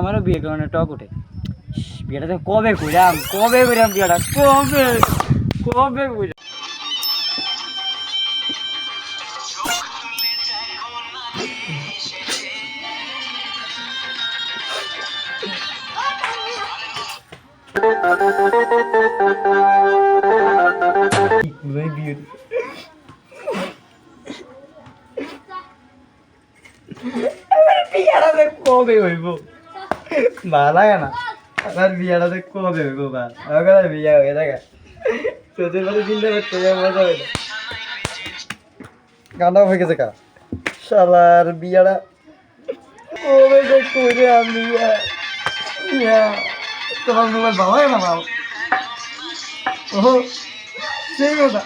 আমারও বিয়ে করানো টক উঠে। বিয়েটা তো কবে কইরাম বিয়েটা কবে কইরাম। বিয়েটা কবে হইব ভালো লাগে না। আমার বিয়েটা কবে হইব বা আমার বিয়ে হয়ে থাকে তোদের মধ্যে চিন্তা করতে মজা হইল। গান্ডা হয়ে গেছে কা শালার বিয়েটা কবে যে করে আমি তোমার মোবাইল ভালো হয় না বাবা। ও সেই কথা